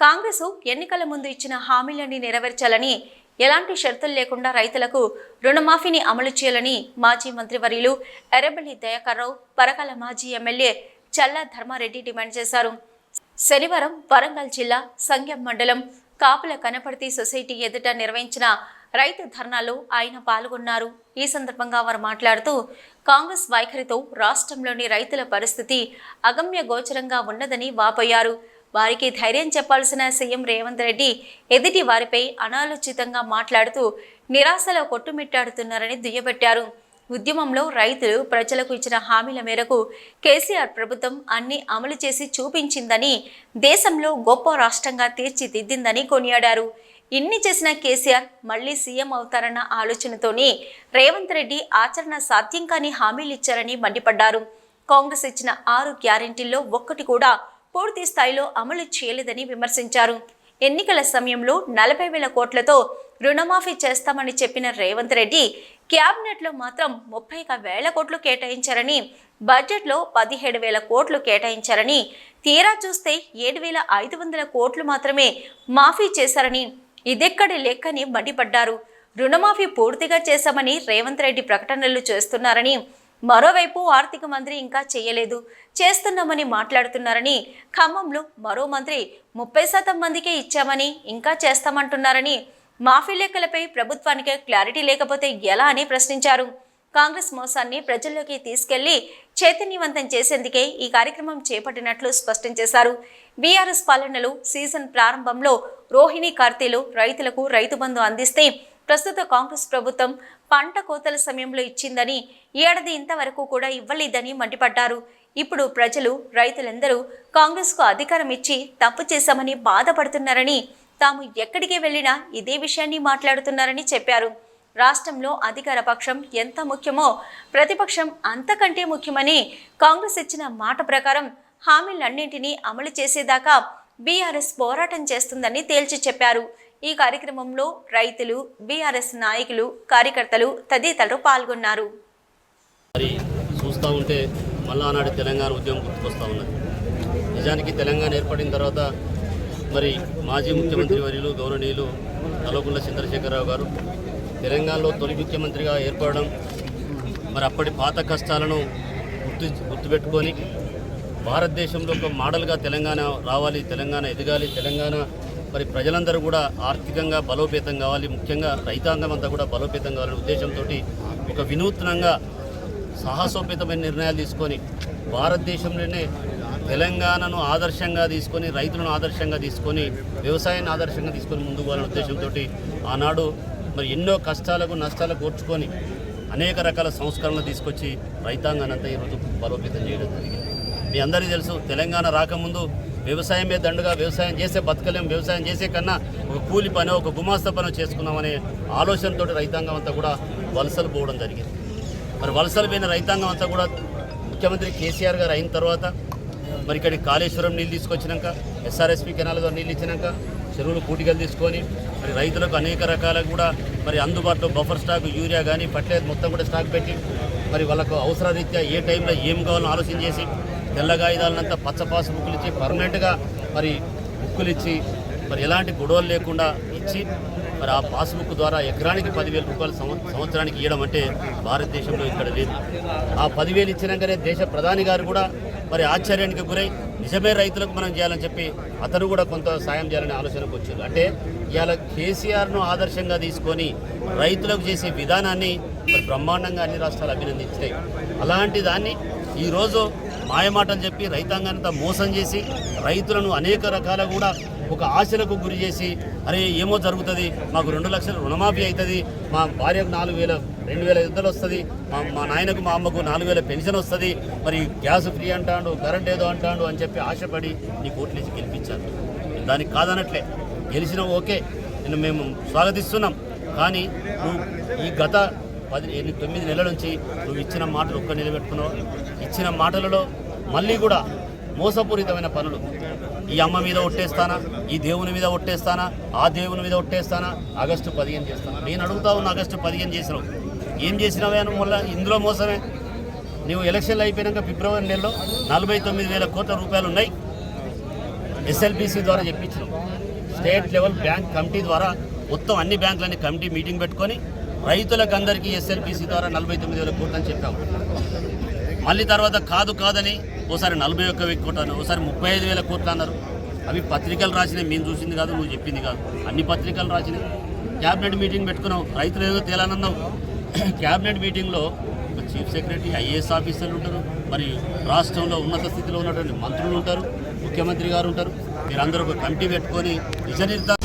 కాంగ్రెస్ ఎన్నికల ముందు ఇచ్చిన హామీలని నెరవేర్చాలని, ఎలాంటి షరతులు లేకుండా రైతులకు రుణమాఫీని అమలు చేయాలని మాజీ మంత్రివర్యులు ఎర్రబెల్లి దయాకర్ రావు, పరకాల మాజీ ఎమ్మెల్యే చల్లా ధర్మారెడ్డి డిమాండ్ చేశారు. శనివారం వరంగల్ జిల్లా సంగెం మండలం కాపుల కనపర్తి సొసైటీ ఎదుట నిర్వహించిన రైతు ధర్నాలో ఆయన పాల్గొన్నారు. ఈ సందర్భంగా వారు మాట్లాడుతూ కాంగ్రెస్ వైఖరితో రాష్ట్రంలోని రైతుల పరిస్థితి అగమ్య గోచరంగా ఉన్నదని వాపోయారు. వారికి ధైర్యం చెప్పాల్సిన సీఎం రేవంత్ రెడ్డి ఎదుటి వారిపై అనాలోచితంగా మాట్లాడుతూ నిరాశలో కొట్టుమిట్టాడుతున్నారని దుయ్యబట్టారు. ఉద్యమంలో రైతులు ప్రజలకు ఇచ్చిన హామీల మేరకు కేసీఆర్ ప్రభుత్వం అన్ని అమలు చేసి చూపించిందని, దేశంలో గొప్ప రాష్ట్రంగా తీర్చిదిద్దిందని కొనియాడారు. ఇన్ని చేసిన కేసీఆర్ మళ్లీ సీఎం అవుతారన్న ఆలోచనతోనే రేవంత్ రెడ్డి ఆచరణ సాధ్యం కాని హామీలు ఇచ్చారని మండిపడ్డారు. కాంగ్రెస్ ఇచ్చిన 6 గ్యారెంటీల్లో ఒక్కటి కూడా పూర్తి స్థాయిలో అమలు చేయలేదని విమర్శించారు. ఎన్నికల సమయంలో 40,000 కోట్లతో రుణమాఫీ చేస్తామని చెప్పిన రేవంత్ రెడ్డి క్యాబినెట్లో మాత్రం 30,000 కోట్లు కేటాయించారని, బడ్జెట్లో 17,000 కోట్లు కేటాయించారని, తీరా చూస్తే 7,500 కోట్లు మాత్రమే మాఫీ చేశారని, ఇదెక్కడి లెక్కని మండిపడ్డారు. రుణమాఫీ పూర్తిగా చేశామని రేవంత్ రెడ్డి ప్రకటనలు చేస్తున్నారని, మరోవైపు ఆర్థిక మంత్రి ఇంకా చేయలేదు, చేస్తున్నామని మాట్లాడుతున్నారని, ఖమ్మంలో మరో మంత్రి 30% మందికే ఇచ్చామని ఇంకా చేస్తామంటున్నారని, మాఫీ లెక్కలపై ప్రభుత్వానికి క్లారిటీ లేకపోతే ఎలా అని ప్రశ్నించారు. కాంగ్రెస్ మోసాన్ని ప్రజల్లోకి తీసుకెళ్లి చైతన్యవంతం చేసేందుకే ఈ కార్యక్రమం చేపట్టినట్లు స్పష్టం చేశారు. బీఆర్ఎస్ పాలనలో సీజన్ ప్రారంభంలో రోహిణి కార్తీలో రైతులకు రైతు బంధు అందిస్తే ప్రస్తుత కాంగ్రెస్ ప్రభుత్వం పంట కోతల సమయంలో ఇచ్చిందని, ఏడాది ఇంతవరకు కూడా ఇవ్వలేదని మండిపడ్డారు. ఇప్పుడు ప్రజలు, రైతులందరూ కాంగ్రెస్కు అధికారం ఇచ్చి తప్పు చేశామని బాధపడుతున్నారని, తాము ఎక్కడికి వెళ్లినా ఇదే విషయాన్ని మాట్లాడుతున్నారని చెప్పారు. రాష్ట్రంలో అధికార పక్షం ఎంత ముఖ్యమో ప్రతిపక్షం అంతకంటే ముఖ్యమని, కాంగ్రెస్ ఇచ్చిన మాట ప్రకారం హామీలన్నింటినీ అమలు చేసేదాకా బీఆర్ఎస్ పోరాటం చేస్తుందని తేల్చి చెప్పారు. ఈ కార్యక్రమంలో రైతులు, బీఆర్ఎస్ నాయకులు, కార్యకర్తలు తదితరులు పాల్గొన్నారు. మరి చూస్తూ ఉంటే మళ్ళా ఆనాడు తెలంగాణ ఉద్యమం గుర్తుకొస్తూ ఉన్నది. నిజానికి తెలంగాణ ఏర్పడిన తర్వాత మరి మాజీ ముఖ్యమంత్రి వర్యులు గౌరవనీయులు కల్వకుంట్ల చంద్రశేఖరరావు గారు తెలంగాణలో తొలి ముఖ్యమంత్రిగా ఏర్పడడం, మరి అప్పటి పాత కష్టాలను గుర్తుపెట్టుకొని భారతదేశంలో ఒక మోడల్గా తెలంగాణ రావాలి, తెలంగాణ ఎదగాలి, తెలంగాణ మరి ప్రజలందరూ కూడా ఆర్థికంగా బలోపేతం కావాలి, ముఖ్యంగా రైతాంగం అంతా కూడా బలోపేతం కావాలనే ఉద్దేశంతో ఒక వినూత్నంగా సాహసోపేతమైన నిర్ణయాలు తీసుకొని భారతదేశంలోనే తెలంగాణను ఆదర్శంగా తీసుకొని, రైతులను ఆదర్శంగా తీసుకొని, వ్యవసాయాన్ని ఆదర్శంగా తీసుకొని ముందుకు పోవాలనే ఉద్దేశంతో ఆనాడు మరి ఎన్నో కష్టాలకు నష్టాలకు ఓర్చుకొని అనేక రకాల సంస్కరణలు తీసుకొచ్చి రైతాంగాన్ని అంతా ఈరోజు బలోపేతం చేయడం జరిగింది. మీ అందరికీ తెలుసు, తెలంగాణ రాకముందు వ్యవసాయమే దండుగా, వ్యవసాయం చేసే బతకలేం, వ్యవసాయం చేసే కన్నా ఒక కూలి పని, ఒక గుమాస్తా పని చేసుకున్నామనే ఆలోచనతో రైతాంగం అంతా కూడా వలసలు పోవడం జరిగింది. మరి వలసలు పోయిన రైతాంగం అంతా కూడా ముఖ్యమంత్రి కేసీఆర్ గారు అయిన తర్వాత మరి ఇక్కడికి కాళేశ్వరం నీళ్ళు తీసుకొచ్చినాక, ఎస్ఆర్ఎస్పీ కెనాల్ ద్వారా నీళ్ళు ఇచ్చినాక, చెరువులు పూటికలు తీసుకొని మరి రైతులకు అనేక రకాల కూడా మరి అందుబాటులో బఫర్ స్టాక్, యూరియా కానీ ఫర్టిలైజర్ మొత్తం కూడా స్టాక్ పెట్టి మరి వాళ్ళకు అవసరరీత్యా ఏ టైంలో ఏం కావాలో ఆలోచన చేసి తెల్ల కాగితాలనంతా పచ్చ పాసు బుక్కులు ఇచ్చి పర్మనెంట్గా మరి బుక్కులు ఇచ్చి మరి ఎలాంటి గొడవలు లేకుండా ఇచ్చి మరి ఆ పాస్బుక్ ద్వారా ఎకరానికి 10,000 రూపాయలు సంవత్సరానికి ఇవ్వడం అంటే భారతదేశంలో ఇక్కడ లేదు. ఆ 10,000 ఇచ్చినాకనే దేశ ప్రధాని గారు కూడా మరి ఆశ్చర్యానికి గురై నిజమే రైతులకు మనం చేయాలని చెప్పి అతను కూడా కొంత సాయం చేయాలనే ఆలోచనకు వచ్చారు. అంటే ఇవాళ కేసీఆర్ను ఆదర్శంగా తీసుకొని రైతులకు చేసే విధానాన్ని మరి బ్రహ్మాండంగా అన్ని రాష్ట్రాలు అభినందించినాయి. అలాంటి దాన్ని ఈరోజు మాయమాటలు చెప్పి రైతాంగాన్ని మోసం చేసి రైతులను అనేక రకాల కూడా ఒక ఆశలకు గురి చేసి, అరే ఏమో జరుగుతుంది, మాకు 2 లక్షల రుణమాఫీ అవుతుంది, మా భార్యకు 4,000 2,500 వస్తుంది, మా నాయనకు మా అమ్మకు 4,000 పెన్షన్ వస్తుంది, మరి గ్యాస్ ఫ్రీ అంటాడు, కరెంట్ ఏదో అంటాడు అని చెప్పి ఆశపడి నీ కోట్లు ఇచ్చి గెలిపించారు. దానికి కాదనట్లే, గెలిచిన ఓకే, నేను మేము స్వాగతిస్తున్నాం. కానీ నువ్వు ఈ గత 9 నెలల నుంచి నువ్వు ఇచ్చిన మాటలు ఒక్క నిలబెట్టుకున్నావు. ఇచ్చిన మాటలలో మళ్ళీ కూడా మోసపూరితమైన పనులు, ఈ అమ్మ మీద ఒట్టేస్తానా, ఈ దేవుని మీద ఒట్టేస్తానా, ఆ దేవుని మీద ఒట్టేస్తానా, ఆగస్టు 15 చేస్తానా. నేను అడుగుతా ఉన్నా, ఆగస్టు 15 చేసినావు, ఏం చేసినావే అని మళ్ళీ ఇందులో మోసమే. నువ్వు ఎలక్షన్లు అయిపోయాక ఫిబ్రవరి నెలలో 49,000 కోట్ల రూపాయలు ఉన్నాయి ఎస్ఎల్బీసీ ద్వారా చెప్పించినావు. స్టేట్ లెవెల్ బ్యాంక్ కమిటీ ద్వారా మొత్తం అన్ని బ్యాంకులన్నీ కమిటీ మీటింగ్ పెట్టుకొని రైతులకు అందరికీ ఎస్ఎల్పిసి ద్వారా 49,000 కోట్లు అని చెప్పాము. మళ్ళీ తర్వాత కాదని ఓసారి 41,000 కోట్లు అన్నారు, ఓసారి 35,000 కోట్లు అన్నారు. అవి పత్రికలు రాసినాయి, మేము చూసింది కాదు, నువ్వు చెప్పింది కాదు, అన్ని పత్రికలు రాసినాయి. క్యాబినెట్ మీటింగ్ పెట్టుకున్నావు, రైతులు ఏదో తేలానన్నావు. క్యాబినెట్ మీటింగ్లో ఒక చీఫ్ సెక్రటరీ, ఐఏఎస్ ఆఫీసర్లు ఉంటారు, మరి రాష్ట్రంలో ఉన్నత స్థితిలో ఉన్నటువంటి మంత్రులు ఉంటారు, ముఖ్యమంత్రి గారు ఉంటారు. మీరందరూ ఒక కమిటీ పెట్టుకొని నిజ నిర్ధారణ